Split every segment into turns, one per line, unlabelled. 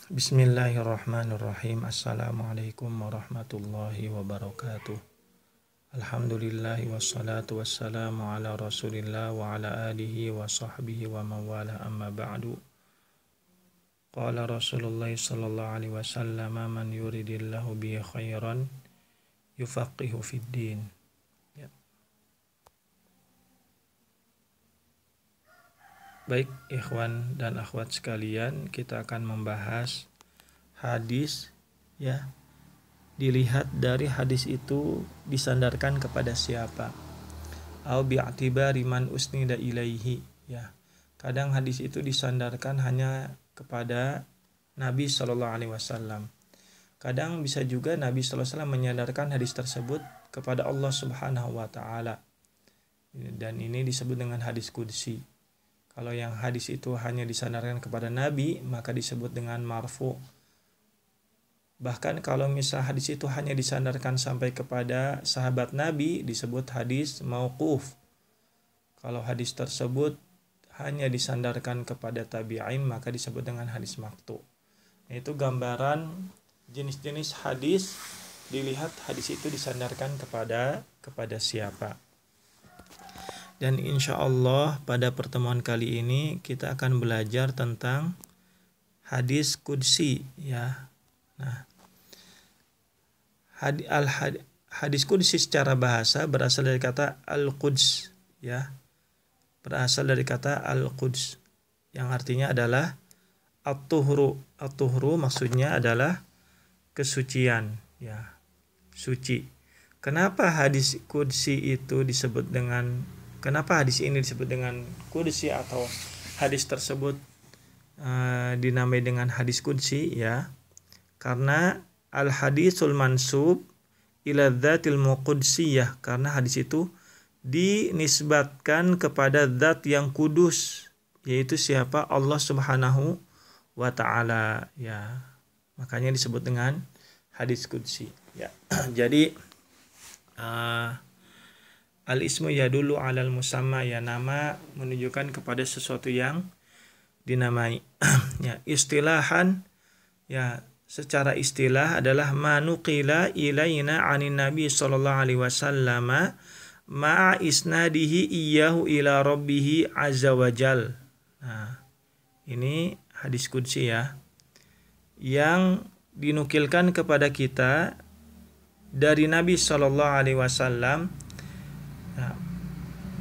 Bismillahirrahmanirrahim. Assalamualaikum warahmatullahi wabarakatuh. Alhamdulillahi wassalatu wassalamu ala rasulillah wa ala alihi wa sahbihi wa mawala amma ba'du. Qala Rasulullah sallallahu alaihi wasallam, man yuridillahu bihi khairan yufaqihu fid din. Ya. Baik ikhwan dan akhwat sekalian, kita akan membahas hadis ya. Dilihat dari hadis itu disandarkan kepada siapa? Au bi'tibari man usnida ilaihi ya. Kadang hadis itu disandarkan hanya kepada Nabi sallallahu alaihi wasallam. Kadang bisa juga Nabi sallallahu alaihi wasallam menyandarkan hadis tersebut kepada Allah Subhanahu wa taala. Dan ini disebut dengan hadis qudsi. Kalau yang hadis itu hanya disandarkan kepada Nabi, maka disebut dengan marfu. Bahkan kalau misal hadis itu hanya disandarkan sampai kepada sahabat Nabi, disebut hadis mauquf. Kalau hadis tersebut hanya disandarkan kepada tabi'in, maka disebut dengan hadis maqtu. Itu gambaran jenis-jenis hadis, dilihat hadis itu disandarkan kepada siapa. Dan insya Allah pada pertemuan kali ini kita akan belajar tentang hadis qudsi ya. Nah, hadis qudsi secara bahasa berasal dari kata al-Quds ya. Berasal dari kata al-Quds yang artinya adalah at-tuhru. At-tuhru maksudnya adalah kesucian ya, suci. Kenapa hadis ini disebut dengan qudsi atau hadis tersebut dinamai dengan hadis qudsi ya? Karena al-hadisul mansub ila dzatil muqudsiyah, karena hadis itu dinisbatkan kepada zat yang kudus, yaitu siapa? Allah Subhanahu wa taala ya. Makanya disebut dengan hadis qudsi ya. Jadi al-ismu yadullu 'alal musamma ya, nama menunjukkan kepada sesuatu yang dinamai. Ya, istilahan ya, secara istilah adalah manuqila ilaina 'anin nabi sallallahu alaihi wasallam ma'a isnadihi iyyahu ila rabbih azza wajal. Nah, ini hadis qudsi ya, yang dinukilkan kepada kita dari Nabi sallallahu alaihi wasallam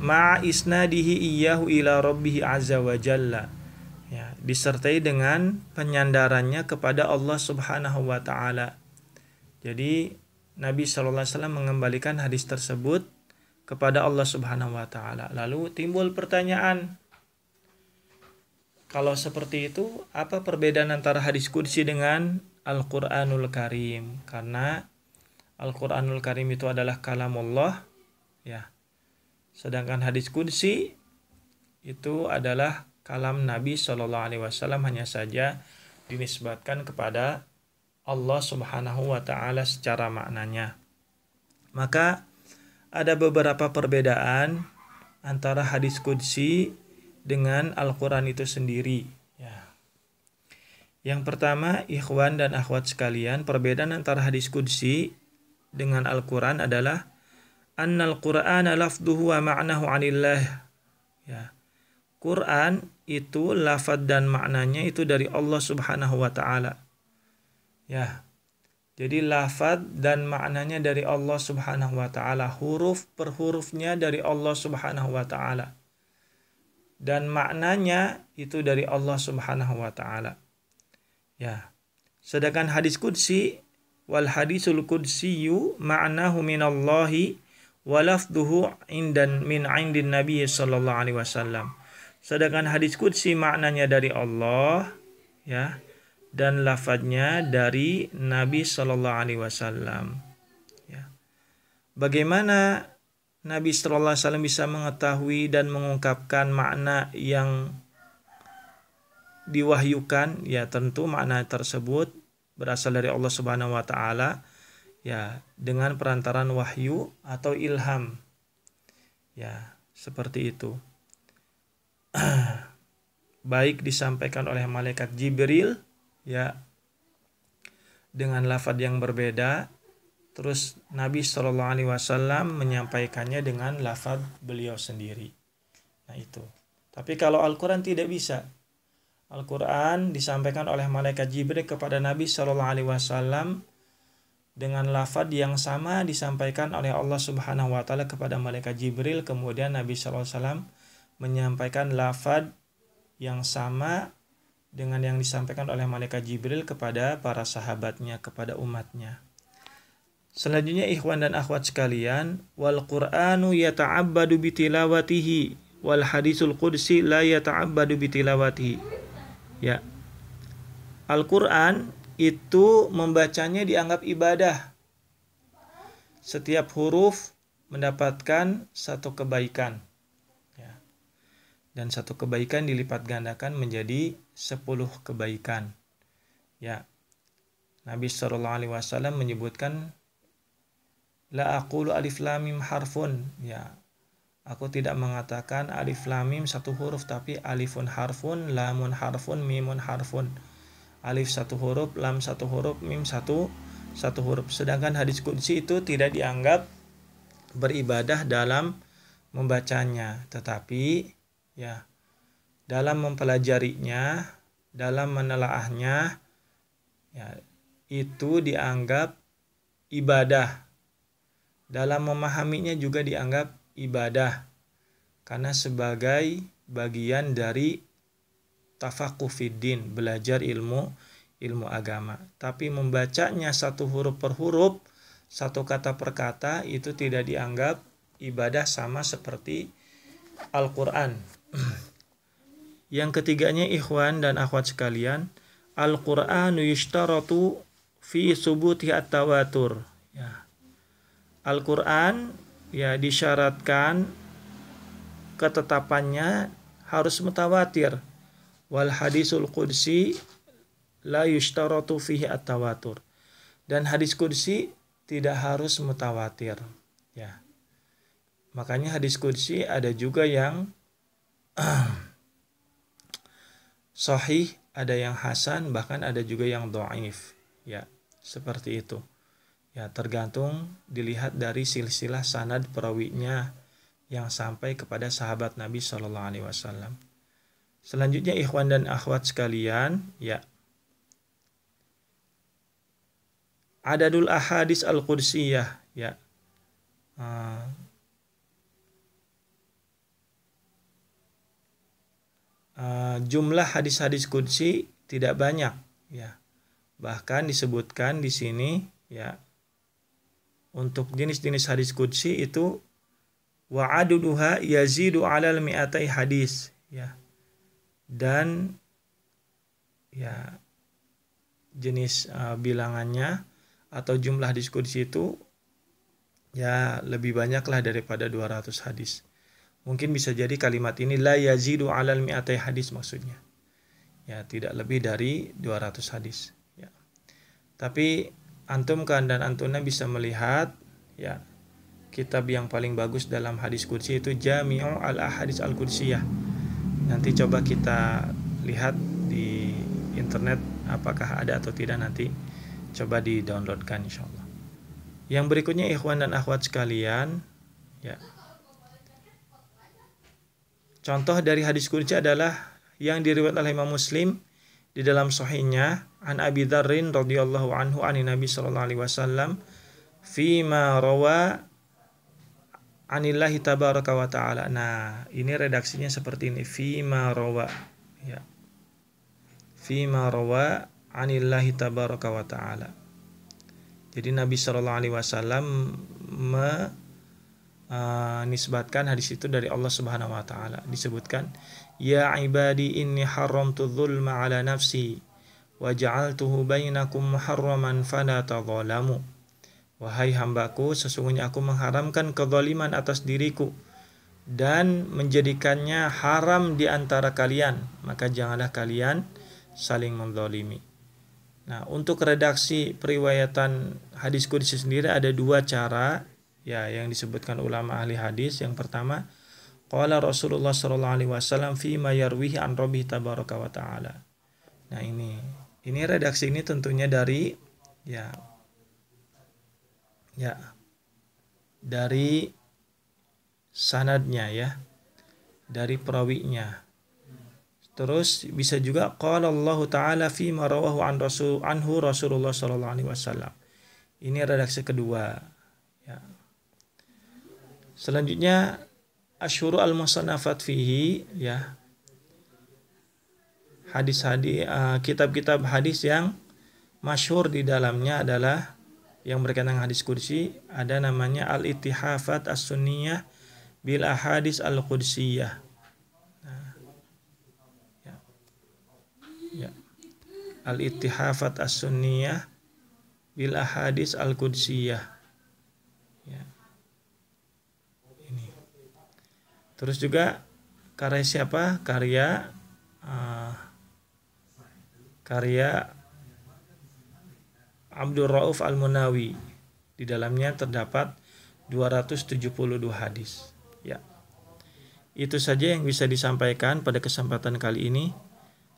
ma'a isnadihi iyyahu ila rabbih azza wa jalla ya, disertai dengan penyandarannya kepada Allah Subhanahu wa taala. Jadi Nabi sallallahu alaihi wasallam mengembalikan hadis tersebut kepada Allah Subhanahu wa taala. Lalu timbul pertanyaan, kalau seperti itu apa perbedaan antara hadis qudsi dengan Al-Qur'anul Karim? Karena Al-Qur'anul Karim itu adalah kalamullah ya. Sedangkan hadis qudsi itu adalah kalam Nabi sallallahu alaihi wasallam, hanya saja dinisbatkan kepada Allah Subhanahu wa taala secara maknanya. Maka ada beberapa perbedaan antara hadis qudsi dengan Al-Qur'an itu sendiri ya. Yang pertama, ikhwan dan akhwat sekalian, perbedaan antara hadis qudsi dengan Al-Qur'an adalah annal Qur'ana lafduhu wa ma'nahu 'anillah ya. Quran itu lafaz dan maknanya itu dari Allah Subhanahu wa taala. Ya. Jadi lafaz dan maknanya dari Allah Subhanahu wa taala, huruf per hurufnya dari Allah Subhanahu wa taala. Dan maknanya itu dari Allah Subhanahu wa taala. Ya. Sedangkan hadis qudsi, wal hadisul qudsiyyu ma'nahu minallahi wa lafduhu indan min indin Nabi sallallahu alaihi wasallam. Sedangkan hadis qudsi maknanya dari Allah ya, dan lafadznya dari Nabi sallallahu alaihi wasallam ya. Bagaimana Nabi sallallahu alaihi wasallam bisa mengetahui dan mengungkapkan makna yang diwahyukan? Ya, tentu makna tersebut berasal dari Allah Subhanahu wa taala ya, dengan perantaran wahyu atau ilham ya, seperti itu. Baik disampaikan oleh malaikat Jibril ya, dengan lafadz yang berbeda, terus Nabi Shallallahu Alaihi Wasallam menyampaikannya dengan lafadz beliau sendiri. Nah itu. Tapi kalau Al-Quran tidak bisa. Al-Quran disampaikan oleh malaikat Jibril kepada Nabi Shallallahu Alaihi Wasallam dengan lafadz yang sama disampaikan oleh Allah Subhanahu Wa Taala kepada malaikat Jibril. Kemudian Nabi Shallallahu Alaihi Wasallam menyampaikan lafadz yang sama dengan yang disampaikan oleh malaikat Jibril kepada para sahabatnya, kepada umatnya. Selanjutnya ikhwan dan akhwat sekalian, wal Qur'anu yata'abbadu bitilawatihi wal hadisul qudsi la yata'abbadu bitilawatihi. Ya. Al-Qur'an itu membacanya dianggap ibadah. Setiap huruf mendapatkan satu kebaikan. Ya. Dan satu kebaikan dilipat gandakan menjadi 10 kebaikan. Ya. Nabi sallallahu alaihi wasallam menyebutkan la aqulu alif lam mim harfun. Ya. Aku tidak mengatakan alif lam mim satu huruf, tapi alifun harfun, lamun harfun, mimun harfun. Alif satu huruf, lam satu huruf, mim satu huruf. Sedangkan hadis qudsi itu tidak dianggap beribadah dalam membacanya, tetapi ya dalam mempelajarinya, dalam menelaahnya, ya itu dianggap ibadah. Dalam memahaminya juga dianggap ibadah, karena sebagai bagian dari tafaqquh fiddin, belajar ilmu agama. Tapi membacanya satu huruf per huruf, satu kata per kata, itu tidak dianggap ibadah sama seperti Al-Quran. Yang ketiganya ikhwan dan akhwat sekalian, Al-Qur'anu yushtaratu fi subuti at-tawatur. Ya. Al-Quran ya disyaratkan ketetapannya harus mutawatir. Wal hadisul qudsi la yushtaratu fihi at-tawatur. Dan hadis qudsi tidak harus mutawatir. Ya. Makanya hadis qudsi ada juga yang sahih, ada yang hasan, bahkan ada juga yang dhaif. Ya, seperti itu. Ya, tergantung dilihat dari silsilah sanad perawinya yang sampai kepada sahabat Nabi Shallallahu Alaihi Wasallam. Selanjutnya ikhwan dan akhwat sekalian, ya, adadul ahadits al-qudsiyah, ya, jumlah hadis-hadis qudsi tidak banyak, ya, bahkan disebutkan di sini, ya, untuk jenis-jenis hadis qudsi itu wa'aduduha yazidu 'alal mi'atai hadis, ya. Dan ya jenis bilangannya atau jumlah hadis qudsi itu ya lebih banyaklah daripada 200 hadis. Mungkin bisa jadi kalimat ini la yazidu 'alal mi'atai hadis maksudnya. Ya, tidak lebih dari 200 hadis, ya. Tapi antum kan dan antuna bisa melihat, ya, kitab yang paling bagus dalam hadis qudsi itu Jami'u al-Ahadits al-Qudsiyah. Nanti coba kita lihat di internet apakah ada atau tidak, nanti coba di-downloadkan insyaallah. Yang berikutnya ikhwan dan akhwat sekalian, ya. Contoh dari hadis qudsi adalah yang diriwayatkan oleh Imam Muslim di dalam sahihnya an Abi Dzarrin radhiyallahu anhu an Nabi sallallahu alaihi wasallam fima rawa anillahi tabaraka wa taala. Nah, ini redaksinya seperti ini, fima rawa, ya. Fima rawa anillahi tabaraka wa taala. Jadi Nabi sallallahu alaihi wasallam nisbatkan hadis itu dari Allah Subhanahu wa taala. Disebutkan, ya ibadi inni haramtu dzulma ala nafsi wa ja'altuhu bainakum muharraman fala tadzalamu. Wahai hambaku, sesungguhnya aku mengharamkan kezaliman atas diriku dan menjadikannya haram di antara kalian, maka janganlah kalian saling menzalimi. Nah, untuk redaksi periwayatan hadis qudsi sendiri ada dua cara, ya, yang disebutkan ulama ahli hadis. Yang pertama, qala Rasulullah sallallahu alaihi wasallam fi ma yarwihi an Rabbih tabaraka wa taala. Nah, ini redaksi ini tentunya dari Ya, ya, dari sanadnya ya, dari perawinya. Terus bisa juga qala Allah taala fi ma rawahu anhu Rasulullah sallallahu alaihi wasallam. Ini redaksi kedua. Ya. Selanjutnya asyhuru al-musannafat fihi ya. Hadis-hadis kitab-kitab hadis yang masyhur di dalamnya adalah yang berkenaan hadis kursi, ada namanya Al-Ittihafat As-Sunniyah bil Ahadis Al-Qudsiyah. Ya. Al-Ittihafat As-Sunniyah bil Ahadis Al-Qudsiyah. Ya. Ini. Terus juga karya siapa? Karya Abdul Rauf Al-Munawi. Di dalamnya terdapat 272 hadis. Ya. Itu saja yang bisa disampaikan pada kesempatan kali ini.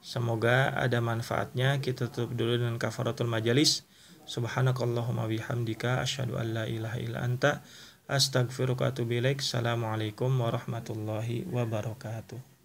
Semoga ada manfaatnya. Kita tutup dulu dengan kafaratul majalis. Subhanakallahumma bihamdika asyhadu an la ilaha illa anta astaghfiruka wa atubu ilaik. Assalamualaikum warahmatullahi wabarakatuh.